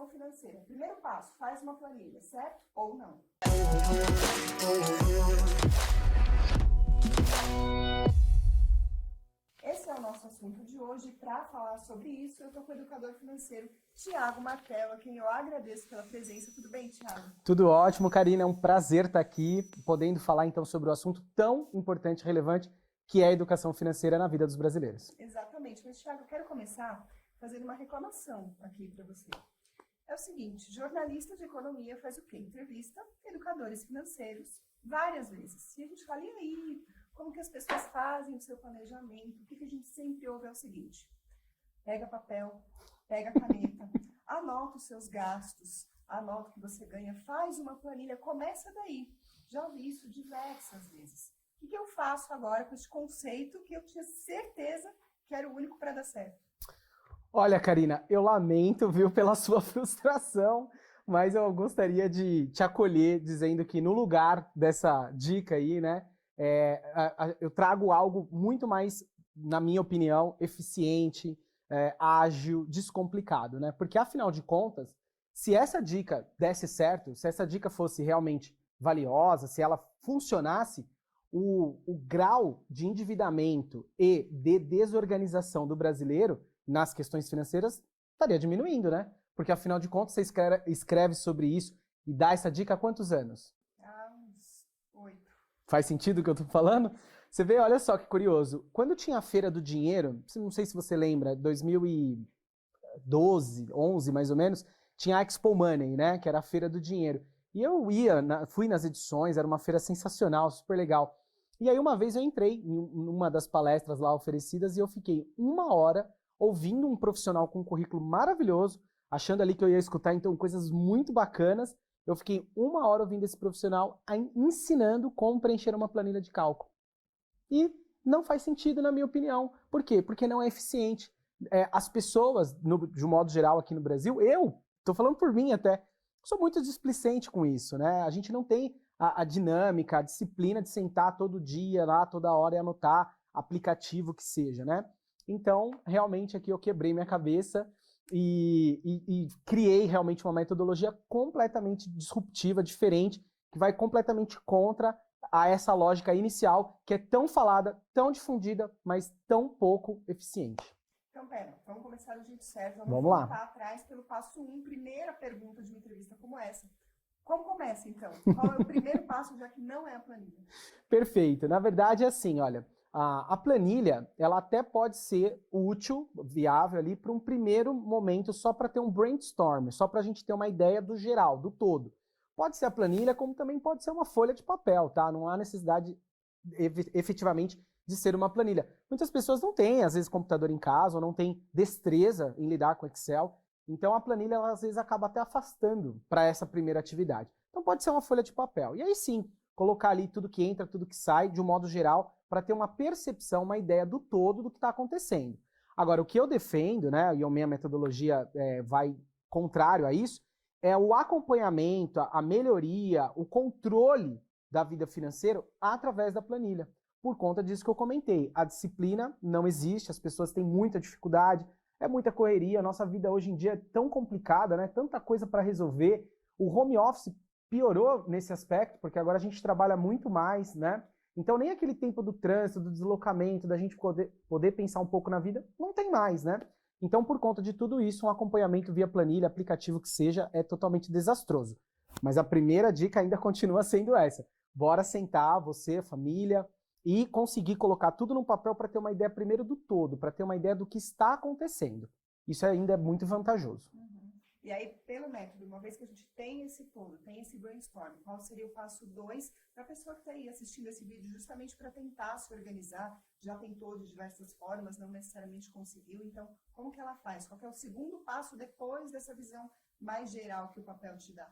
educação financeira. Primeiro passo, faz uma planilha, certo ou não? Esse é o nosso assunto de hoje. Para falar sobre isso, eu estou com o educador financeiro Thiago Martello, a quem eu agradeço pela presença. Tudo bem, Thiago? Tudo ótimo, Karina. É um prazer estar aqui, podendo falar então sobre o assunto tão importante e relevante que é a educação financeira na vida dos brasileiros. Exatamente. Mas, Thiago, eu quero começar fazendo uma reclamação aqui para você. É o seguinte, jornalista de economia faz o quê? Entrevista educadores financeiros várias vezes. E a gente fala, e aí, como que as pessoas fazem o seu planejamento? O que a gente sempre ouve é o seguinte, pega papel, pega caneta, anota os seus gastos, anota o que você ganha, faz uma planilha, começa daí. Já ouvi isso diversas vezes. O que eu faço agora com esse conceito que eu tinha certeza que era o único para dar certo? Olha, Karina, eu lamento, viu, pela sua frustração, mas eu gostaria de te acolher dizendo que no lugar dessa dica aí, né, eu trago algo muito mais, na minha opinião, eficiente, ágil, descomplicado, né? Porque, afinal de contas, se essa dica desse certo, se essa dica fosse realmente valiosa, se ela funcionasse, o grau de endividamento e de desorganização do brasileiro nas questões financeiras estaria diminuindo, né? Porque, afinal de contas, você escreve sobre isso e dá essa dica há quantos anos? Há uns 8. Faz sentido o que eu tô falando? Você vê, olha só que curioso. Quando tinha a Feira do Dinheiro, não sei se você lembra, 2012, 11 mais ou menos, tinha a Expo Money, né? Que era a Feira do Dinheiro. E eu fui nas edições, era uma feira sensacional, super legal. E aí uma vez eu entrei em uma das palestras lá oferecidas e eu fiquei 1 hora ouvindo um profissional com um currículo maravilhoso, achando ali que eu ia escutar então coisas muito bacanas. Eu fiquei 1 hora ouvindo esse profissional ensinando como preencher uma planilha de cálculo. E não faz sentido, na minha opinião. Por quê? Porque não é eficiente. As pessoas, de um modo geral aqui no Brasil, eu estou falando por mim até, sou muito displicente com isso, né? A gente não tem a dinâmica, a disciplina de sentar todo dia lá, toda hora e anotar aplicativo que seja, né? Então, realmente aqui eu quebrei minha cabeça e criei realmente uma metodologia completamente disruptiva, diferente, que vai completamente contra a essa lógica inicial, que é tão falada, tão difundida, mas tão pouco eficiente. Então, pera, vamos começar do jeito certo. Vamos voltar lá. atrás pelo passo 1, primeira pergunta de uma entrevista como essa. Como começa, então? Qual é o primeiro passo, já que não é a planilha? Perfeito. Na verdade, é assim, olha, a planilha, ela até pode ser útil, viável ali, para um primeiro momento, só para ter um brainstorm, só para a gente ter uma ideia do geral, do todo. Pode ser a planilha, como também pode ser uma folha de papel, tá? Não há necessidade, efetivamente, de ser uma planilha. Muitas pessoas não têm, às vezes, computador em casa, ou não têm destreza em lidar com Excel. Então, a planilha, ela, às vezes, acaba até afastando para essa primeira atividade. Então, pode ser uma folha de papel. E aí, sim, colocar ali tudo que entra, tudo que sai, de um modo geral, para ter uma percepção, uma ideia do todo do que está acontecendo. Agora, o que eu defendo, né, e a minha metodologia vai contrário a isso, é o acompanhamento, a melhoria, o controle da vida financeira através da planilha. Por conta disso que eu comentei. A disciplina não existe, as pessoas têm muita dificuldade, é muita correria, a nossa vida hoje em dia é tão complicada, né? Tanta coisa para resolver. O home office piorou nesse aspecto, porque agora a gente trabalha muito mais, né? Então nem aquele tempo do trânsito, do deslocamento, da gente poder pensar um pouco na vida, não tem mais, né? Então, por conta de tudo isso, um acompanhamento via planilha, aplicativo que seja, é totalmente desastroso. Mas a primeira dica ainda continua sendo essa. Bora sentar, você, família, e conseguir colocar tudo no papel para ter uma ideia primeiro do todo, para ter uma ideia do que está acontecendo. Isso ainda é muito vantajoso. Uhum. E aí, pelo método, uma vez que a gente tem esse todo, tem esse brainstorm, qual seria o passo 2 para a pessoa que está aí assistindo esse vídeo, justamente para tentar se organizar, já tentou de diversas formas, não necessariamente conseguiu, então como que ela faz? Qual que é o segundo passo depois dessa visão mais geral que o papel te dá?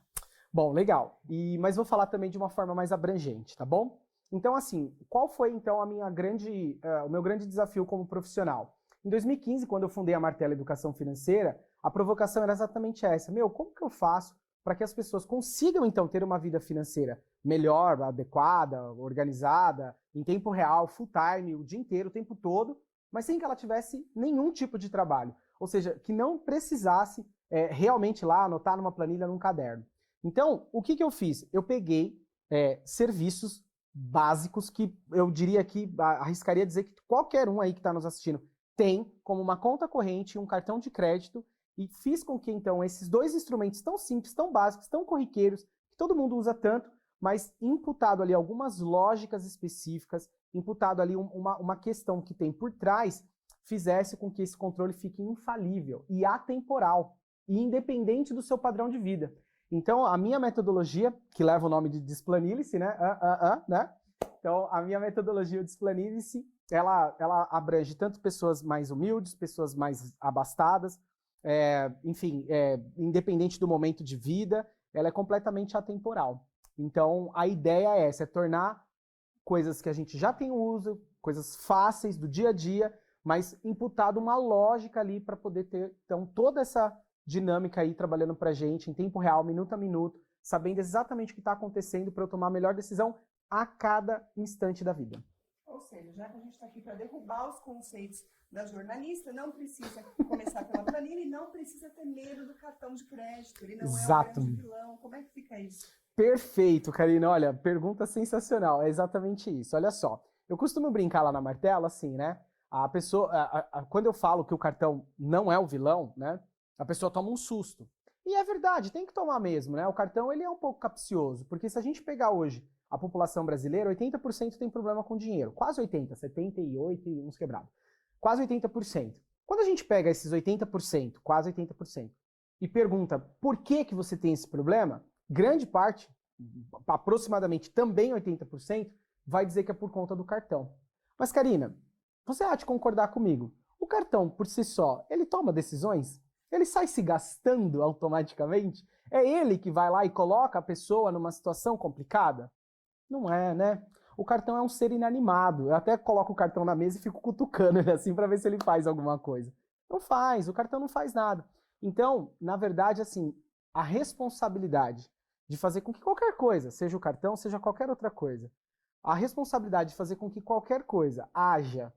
Bom, legal. Mas vou falar também de uma forma mais abrangente, tá bom? Então, assim, qual foi então o meu grande desafio como profissional? Em 2015, quando eu fundei a Martello Educação Financeira, a provocação era exatamente essa. Como que eu faço para que as pessoas consigam, então, ter uma vida financeira melhor, adequada, organizada, em tempo real, full time, o dia inteiro, o tempo todo, mas sem que ela tivesse nenhum tipo de trabalho. Ou seja, que não precisasse realmente lá, anotar numa planilha, num caderno. Então, o que eu fiz? Eu peguei serviços básicos que eu diria que, arriscaria dizer que qualquer um aí que está nos assistindo tem, como uma conta corrente, um cartão de crédito, e fiz com que, então, esses dois instrumentos tão simples, tão básicos, tão corriqueiros, que todo mundo usa tanto, mas imputado ali algumas lógicas específicas, imputado ali uma questão que tem por trás, fizesse com que esse controle fique infalível e atemporal, e independente do seu padrão de vida. Então, a minha metodologia, que leva o nome de Desplanilie-se, né? Né? Então, a minha metodologia Desplanilie-se, ela abrange tanto pessoas mais humildes, pessoas mais abastadas, enfim, independente do momento de vida, ela é completamente atemporal. Então, a ideia é essa, é tornar coisas que a gente já tem uso, coisas fáceis do dia a dia, mas imputado uma lógica ali para poder ter, então, toda essa dinâmica aí trabalhando para a gente em tempo real, minuto a minuto, sabendo exatamente o que está acontecendo para eu tomar a melhor decisão a cada instante da vida. Ou seja, já que a gente está aqui para derrubar os conceitos da jornalista, não precisa começar pela planilha e não precisa ter medo do cartão de crédito. Ele não Exato. É o grande vilão. Como é que fica isso? Perfeito, Karina. Olha, pergunta sensacional. É exatamente isso. Olha só, eu costumo brincar lá na Martelo assim, né? A pessoa, quando eu falo que o cartão não é o vilão, né? A pessoa toma um susto. E é verdade, tem que tomar mesmo, né? O cartão, ele é um pouco capcioso, porque se a gente pegar hoje a população brasileira, 80% tem problema com dinheiro. Quase 80%, 78% e uns quebrados. Quase 80%. Quando a gente pega esses 80%, quase 80%, e pergunta por que você tem esse problema, grande parte, aproximadamente também 80%, vai dizer que é por conta do cartão. Mas, Karina, você há de concordar comigo? O cartão, por si só, ele toma decisões? Ele sai se gastando automaticamente? É ele que vai lá e coloca a pessoa numa situação complicada? Não é, né? O cartão é um ser inanimado. Eu até coloco o cartão na mesa e fico cutucando ele assim para ver se ele faz alguma coisa. Não faz, o cartão não faz nada. Então, na verdade, assim, a responsabilidade de fazer com que qualquer coisa, seja o cartão, seja qualquer outra coisa, a responsabilidade de fazer com que qualquer coisa haja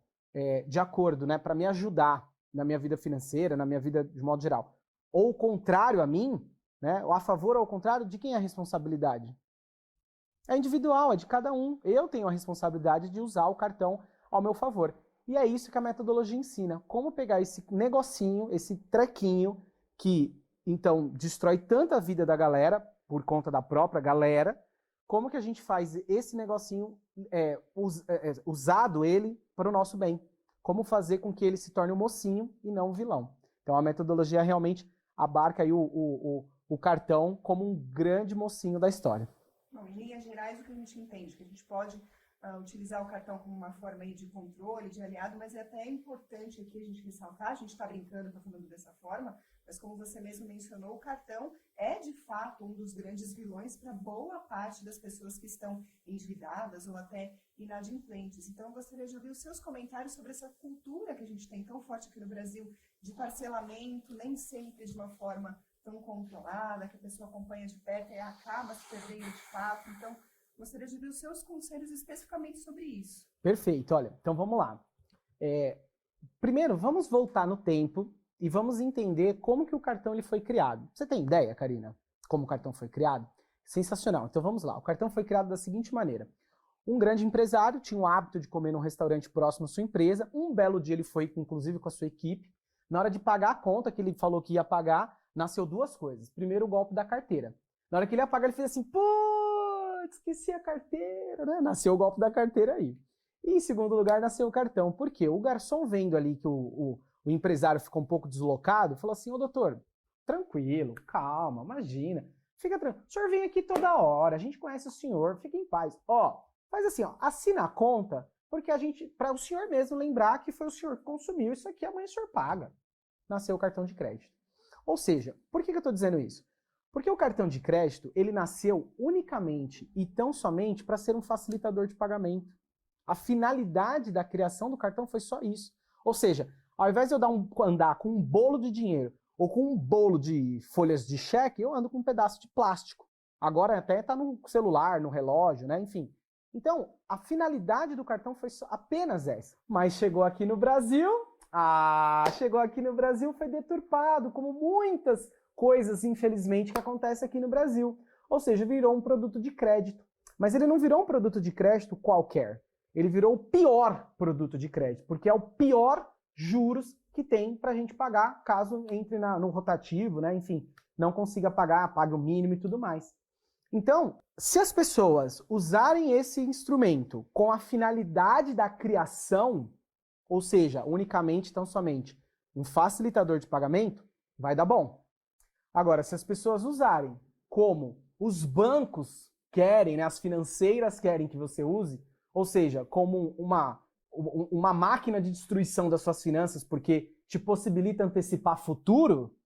de acordo, né, para me ajudar na minha vida financeira, na minha vida de modo geral, ou o contrário a mim, né, ou a favor ou ao contrário, de quem é a responsabilidade? É individual, é de cada um. Eu tenho a responsabilidade de usar o cartão ao meu favor. E é isso que a metodologia ensina. Como pegar esse negocinho, esse trequinho, que então destrói tanta a vida da galera, por conta da própria galera, como que a gente faz esse negocinho, usado ele para o nosso bem. Como fazer com que ele se torne um mocinho e não um vilão. Então a metodologia realmente abarca aí o cartão como um grande mocinho da história. Bom, em linhas gerais, o que a gente entende? Que a gente pode utilizar o cartão como uma forma aí de controle, de aliado, mas é até importante aqui a gente ressaltar, a gente está brincando, está falando dessa forma, mas como você mesmo mencionou, o cartão é de fato um dos grandes vilões para boa parte das pessoas que estão endividadas ou até inadimplentes. Então, eu gostaria de ouvir os seus comentários sobre essa cultura que a gente tem tão forte aqui no Brasil de parcelamento, nem sempre de uma forma tão controlada, que a pessoa acompanha de perto e acaba se perdendo de fato. Então, gostaria de ver os seus conselhos especificamente sobre isso. Perfeito, olha, então vamos lá. Primeiro, vamos voltar no tempo e vamos entender como que o cartão ele foi criado. Você tem ideia, Karina, como o cartão foi criado? Sensacional, então vamos lá. O cartão foi criado da seguinte maneira. Um grande empresário tinha o hábito de comer num restaurante próximo à sua empresa. Um belo dia ele foi, inclusive, com a sua equipe. Na hora de pagar a conta que ele falou que ia pagar, nasceu duas coisas. Primeiro, o golpe da carteira. Na hora que ele ia pagar, ele fez assim, putz, esqueci a carteira, né? Nasceu o golpe da carteira aí. E em segundo lugar, nasceu o cartão. Por quê? O garçom vendo ali que o empresário ficou um pouco deslocado, falou assim, ô doutor, tranquilo, calma, imagina, fica tranquilo. O senhor vem aqui toda hora, a gente conhece o senhor, fica em paz. Ó, faz assim, ó, assina a conta, porque para o senhor mesmo lembrar que foi o senhor que consumiu isso aqui, amanhã o senhor paga. Nasceu o cartão de crédito. Ou seja, por que eu estou dizendo isso? Porque o cartão de crédito, ele nasceu unicamente e tão somente para ser um facilitador de pagamento. A finalidade da criação do cartão foi só isso. Ou seja, ao invés de eu andar com um bolo de dinheiro ou com um bolo de folhas de cheque, eu ando com um pedaço de plástico. Agora até está no celular, no relógio, né? Enfim. Então, a finalidade do cartão foi apenas essa. Mas chegou aqui no Brasil, foi deturpado, como muitas coisas, infelizmente, que acontecem aqui no Brasil. Ou seja, virou um produto de crédito. Mas ele não virou um produto de crédito qualquer. Ele virou o pior produto de crédito, porque é o pior juros que tem para a gente pagar caso entre no rotativo, né? Enfim, não consiga pagar, pague o mínimo e tudo mais. Então, se as pessoas usarem esse instrumento com a finalidade da criação, ou seja, unicamente, tão somente, um facilitador de pagamento, vai dar bom. Agora, se as pessoas usarem como os bancos querem, né, as financeiras querem que você use, ou seja, como uma máquina de destruição das suas finanças, porque te possibilita antecipar futuro,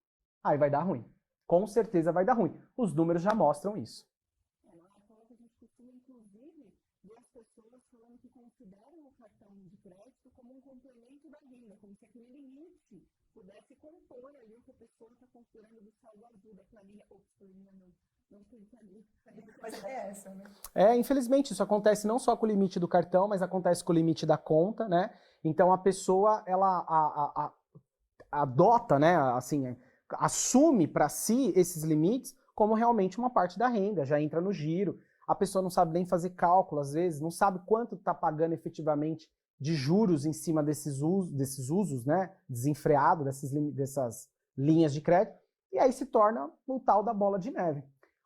aí vai dar ruim. Com certeza vai dar ruim. Os números já mostram isso. A gente costuma, inclusive, ver as pessoas falando que consideram o cartão de crédito como um complemento da renda, como se aquele limite pudesse compor ali o que a pessoa está considerando do saldo azul da planilha. Ou planilha não tem planilha. Mas é essa, né? Infelizmente, isso acontece não só com o limite do cartão, mas acontece com o limite da conta, né? Então a pessoa, ela adota, né, assim, assume para si esses limites como realmente uma parte da renda, já entra no giro. A pessoa não sabe nem fazer cálculo, às vezes, não sabe quanto está pagando efetivamente de juros em cima desses usos, né, desenfreado, dessas linhas de crédito, e aí se torna o tal da bola de neve.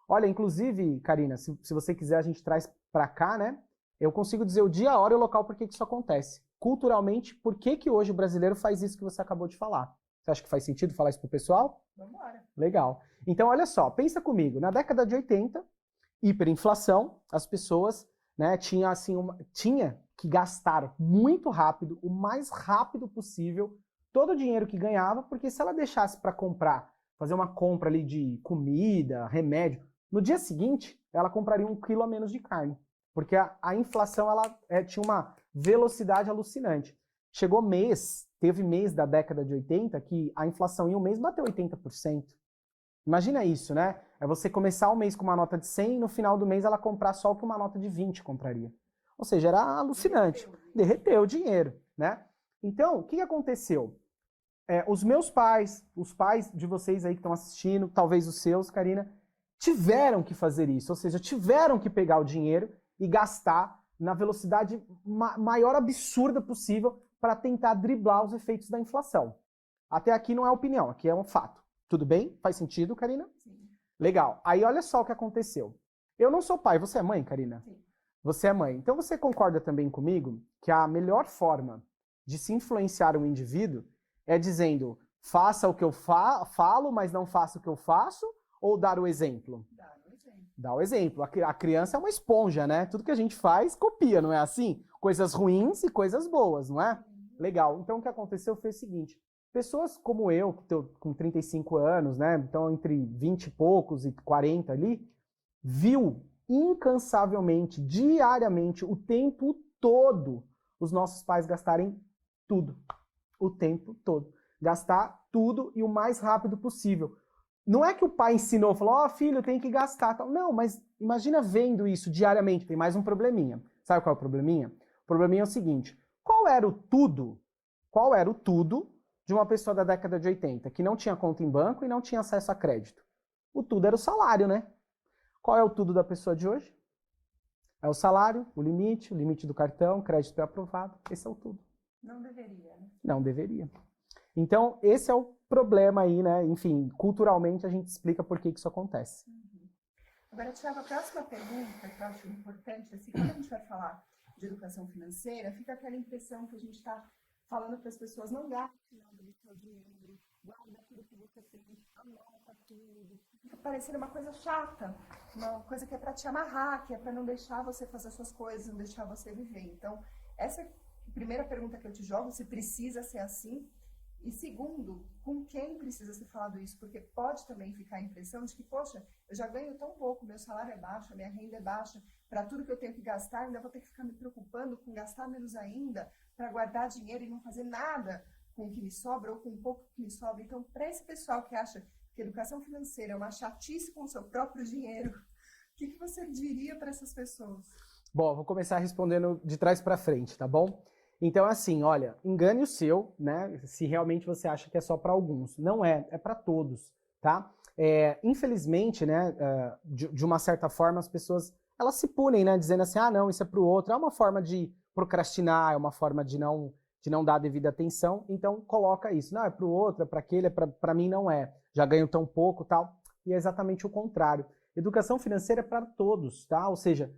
Olha, inclusive, Karina, se você quiser, a gente traz para cá, né, eu consigo dizer o dia, a hora e o local por que isso acontece. Culturalmente, por que hoje o brasileiro faz isso que você acabou de falar? Você acha que faz sentido falar isso pro pessoal? Vamos embora. Legal. Então, olha só, pensa comigo, na década de 80, hiperinflação, as pessoas, né, tinha que gastar muito rápido, o mais rápido possível, todo o dinheiro que ganhava, porque se ela deixasse para comprar, fazer uma compra ali de comida, remédio, no dia seguinte, ela compraria 1 quilo a menos de carne, porque a inflação ela tinha uma velocidade alucinante. Teve mês da década de 80 que a inflação em um mês bateu 80%. Imagina isso, né? É você começar o mês com uma nota de 100 e no final do mês ela comprar só o que uma nota de 20 compraria. Ou seja, era alucinante. Derreteu o dinheiro, né? Então, o que aconteceu? Os meus pais, os pais de vocês aí que estão assistindo, talvez os seus, Karina, tiveram que fazer isso. Ou seja, tiveram que pegar o dinheiro e gastar na velocidade maior absurda possível para tentar driblar os efeitos da inflação. Até aqui não é opinião, aqui é um fato. Tudo bem? Faz sentido, Karina? Sim. Legal. Aí olha só o que aconteceu. Eu não sou pai, você é mãe, Karina? Sim. Você é mãe. Então você concorda também comigo que a melhor forma de se influenciar um indivíduo é dizendo, faça o que eu falo, mas não faça o que eu faço, ou dar o exemplo? Dá o exemplo. A criança é uma esponja, né? Tudo que a gente faz, copia, não é assim? Coisas ruins e coisas boas, não é? Legal. Então o que aconteceu foi o seguinte. Pessoas como eu, que estou com 35 anos, né? Então entre 20 e poucos e 40 ali, viu incansavelmente, diariamente, o tempo todo, os nossos pais gastarem tudo. O tempo todo. Gastar tudo e o mais rápido possível. Não é que o pai ensinou, falou, ó, filho, tem que gastar. Tal. Não, mas imagina vendo isso diariamente. Tem mais um probleminha. Sabe qual é o probleminha? O probleminha é o seguinte. Qual era o tudo de uma pessoa da década de 80 que não tinha conta em banco e não tinha acesso a crédito? O tudo era o salário, né? Qual é o tudo da pessoa de hoje? É o salário, o limite do cartão, crédito é aprovado. Esse é o tudo. Não deveria, né? Não deveria. Então, esse é o problema aí, né? Enfim, culturalmente a gente explica por que isso acontece. Uhum. Agora, Thiago, a próxima pergunta que eu acho importante, assim, quando a gente vai falar de educação financeira, fica aquela impressão que a gente está falando para as pessoas, não gastem nada do seu dinheiro, guarda tudo que você tem, anota tudo. Fica parecendo uma coisa chata, uma coisa que é para te amarrar, que é para não deixar você fazer suas coisas, não deixar você viver. Então, essa é a primeira pergunta que eu te jogo, se precisa ser assim. E segundo, com quem precisa ser falado isso? Porque pode também ficar a impressão de que, poxa, eu já ganho tão pouco, meu salário é baixo, a minha renda é baixa, para tudo que eu tenho que gastar, ainda vou ter que ficar me preocupando com gastar menos ainda, para guardar dinheiro e não fazer nada com o que me sobra ou com o pouco que me sobra. Então, para esse pessoal que acha que educação financeira é uma chatice com o seu próprio dinheiro, o que você diria para essas pessoas? Bom, vou começar respondendo de trás para frente, tá bom? Então, assim, olha, engane o seu, né? Se realmente você acha que é só para alguns. Não é, é para todos. tá? Infelizmente, né, de uma certa forma, as pessoas, elas se punem, né, dizendo assim, ah, não, isso é pro outro. É uma forma de procrastinar, é uma forma de não dar a devida atenção, então coloca isso. Não, é pro outro, é para aquele, para mim não é. Já ganho tão pouco, tal. E é exatamente o contrário. Educação financeira é para todos, tá? Ou seja,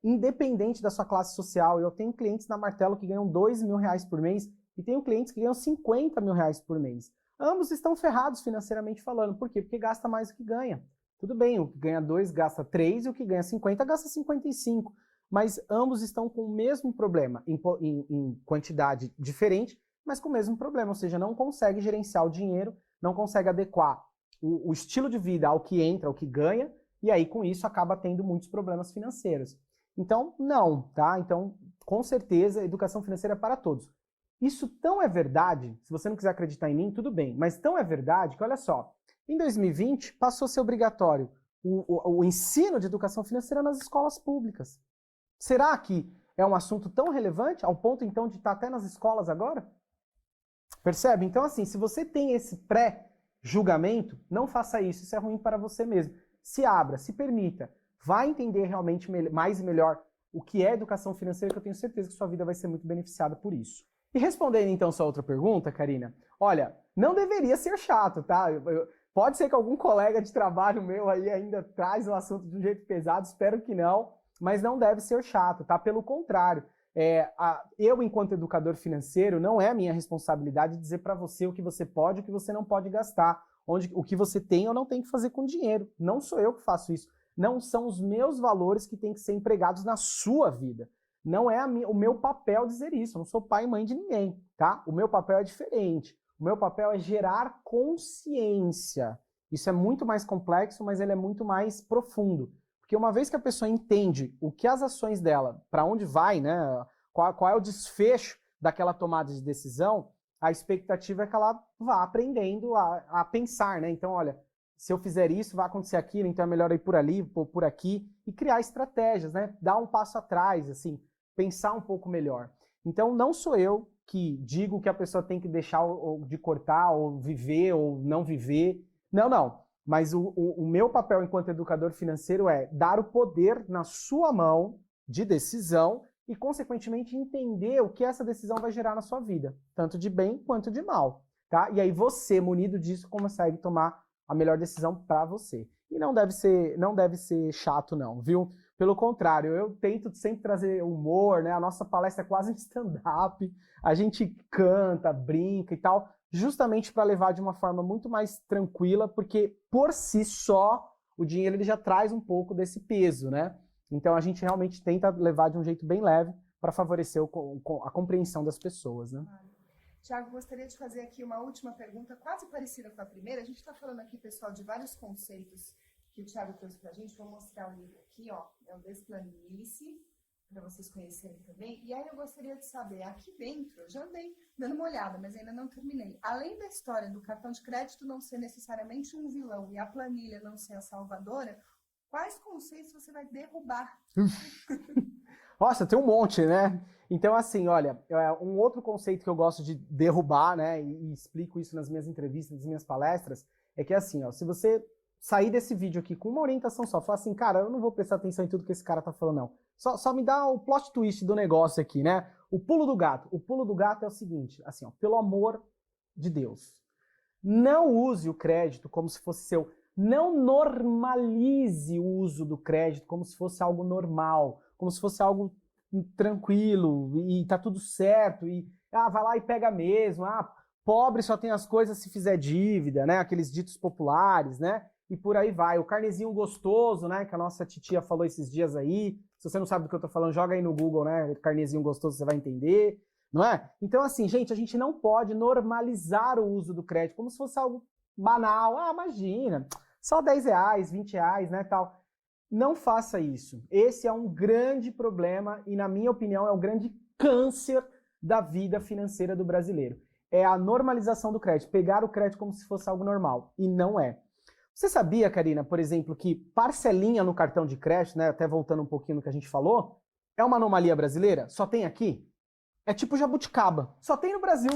independente da sua classe social. Eu tenho clientes na Martelo que ganham R$2.000 por mês e tenho clientes que ganham R$50.000 por mês. Ambos estão ferrados financeiramente falando. Por quê? Porque gasta mais do que ganha. Tudo bem, o que ganha 2 gasta 3 e o que ganha 50 gasta 55. Mas ambos estão com o mesmo problema, em quantidade diferente, mas com o mesmo problema. Ou seja, não consegue gerenciar o dinheiro, não consegue adequar o estilo de vida ao que entra, ao que ganha, e aí com isso acaba tendo muitos problemas financeiros. Então, não, tá? Então, com certeza, educação financeira é para todos. Isso tão é verdade, se você não quiser acreditar em mim, tudo bem, mas tão é verdade que, olha só, em 2020 passou a ser obrigatório o ensino de educação financeira nas escolas públicas. Será que é um assunto tão relevante ao ponto, então, de estar até nas escolas agora? Percebe? Então, assim, se você tem esse pré-julgamento, não faça isso, isso é ruim para você mesmo. Se abra, se permita, vá entender realmente mais e melhor o que é educação financeira, que eu tenho certeza que sua vida vai ser muito beneficiada por isso. E respondendo então sua outra pergunta, Karina, olha, não deveria ser chato, tá? Pode ser que algum colega de trabalho meu aí ainda traz o assunto de um jeito pesado, espero que não, mas não deve ser chato, tá? Pelo contrário, eu, enquanto educador financeiro, não é a minha responsabilidade dizer para você o que você pode e o que você não pode gastar, o que você tem ou não tem que fazer com dinheiro. Não sou eu que faço isso. Não são os meus valores que têm que ser empregados na sua vida. Não é o meu papel dizer isso. Eu não sou pai e mãe de ninguém, tá? O meu papel é diferente. O meu papel é gerar consciência. Isso é muito mais complexo, mas ele é muito mais profundo. Porque uma vez que a pessoa entende o que as ações dela, para onde vai, né? Qual é o desfecho daquela tomada de decisão, a expectativa é que ela vá aprendendo a pensar, né? Então, olha, se eu fizer isso, vai acontecer aquilo, então é melhor ir por ali, por aqui, e criar estratégias, né? Dar um passo atrás, assim, pensar um pouco melhor. Então, não sou eu que digo que a pessoa tem que deixar de cortar, ou viver, ou não viver. Não, não. Mas o meu papel enquanto educador financeiro é dar o poder na sua mão de decisão e, consequentemente, entender o que essa decisão vai gerar na sua vida, tanto de bem quanto de mal, tá? E aí você, munido disso, consegue tomar a melhor decisão para você. E não deve ser chato não, viu? Pelo contrário, eu tento sempre trazer humor, né? A nossa palestra é quase um stand-up, a gente canta, brinca e tal, justamente para levar de uma forma muito mais tranquila, porque por si só o dinheiro ele já traz um pouco desse peso, né? Então a gente realmente tenta levar de um jeito bem leve para favorecer a compreensão das pessoas, né? Tiago, gostaria de fazer aqui uma última pergunta, quase parecida com a primeira. A gente está falando aqui, pessoal, de vários conceitos que o Tiago trouxe para a gente. Vou mostrar o livro aqui, ó, é o Desplanilhe-se, para vocês conhecerem também. E aí eu gostaria de saber, aqui dentro, eu já andei dando uma olhada, mas ainda não terminei. Além da história do cartão de crédito não ser necessariamente um vilão e a planilha não ser a salvadora, quais conceitos você vai derrubar? Nossa, tem um monte, né? Então, assim, olha, um outro conceito que eu gosto de derrubar, né, e explico isso nas minhas entrevistas, nas minhas palestras, é que assim, ó, se você sair desse vídeo aqui com uma orientação só, falar assim, cara, eu não vou prestar atenção em tudo que esse cara tá falando, não. Só me dá o plot twist do negócio aqui, né? O pulo do gato. O pulo do gato é o seguinte, assim, ó, pelo amor de Deus, não use o crédito como se fosse seu. Não normalize o uso do crédito como se fosse algo normal, como se fosse algo tranquilo e tá tudo certo e vai lá e pega mesmo, pobre só tem as coisas se fizer dívida, né? Aqueles ditos populares, né? E por aí vai. O carnezinho gostoso, né? Que a nossa titia falou esses dias aí. Se você não sabe do que eu tô falando, joga aí no Google, né? Carnezinho gostoso, você vai entender, não é? Então, assim, gente, a gente não pode normalizar o uso do crédito como se fosse algo banal. Imagina, só R$10, R$20, né, tal. Não faça isso. Esse é um grande problema e, na minha opinião, é o grande câncer da vida financeira do brasileiro. É a normalização do crédito, pegar o crédito como se fosse algo normal, e não é. Você sabia, Karina, por exemplo, que parcelinha no cartão de crédito, né, até voltando um pouquinho no que a gente falou, é uma anomalia brasileira? Só tem aqui? É tipo jabuticaba. Só tem no Brasil.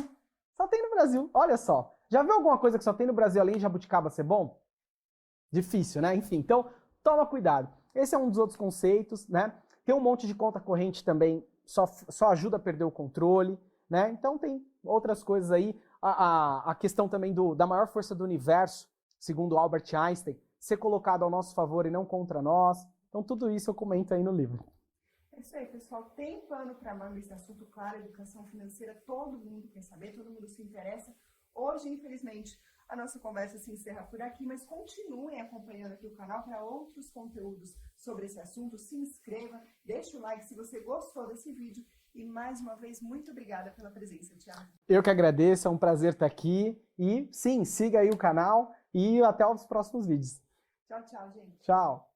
Só tem no Brasil. Olha só. Já viu alguma coisa que só tem no Brasil além de jabuticaba ser bom? Difícil, né? Enfim, então toma cuidado. Esse é um dos outros conceitos, né? Tem um monte de conta corrente também, só ajuda a perder o controle, né? Então tem outras coisas aí. A questão também da maior força do universo, segundo Albert Einstein, ser colocado ao nosso favor e não contra nós. Então tudo isso eu comento aí no livro. É isso aí, pessoal. Tem pano para manga esse assunto, claro, educação financeira, todo mundo quer saber, todo mundo se interessa. Hoje, infelizmente, a nossa conversa se encerra por aqui, mas continuem acompanhando aqui o canal para outros conteúdos sobre esse assunto. Se inscreva, deixa o like se você gostou desse vídeo. E mais uma vez, muito obrigada pela presença, Thiago. Eu que agradeço, é um prazer estar aqui. E sim, siga aí o canal e até os próximos vídeos. Tchau, tchau, gente. Tchau.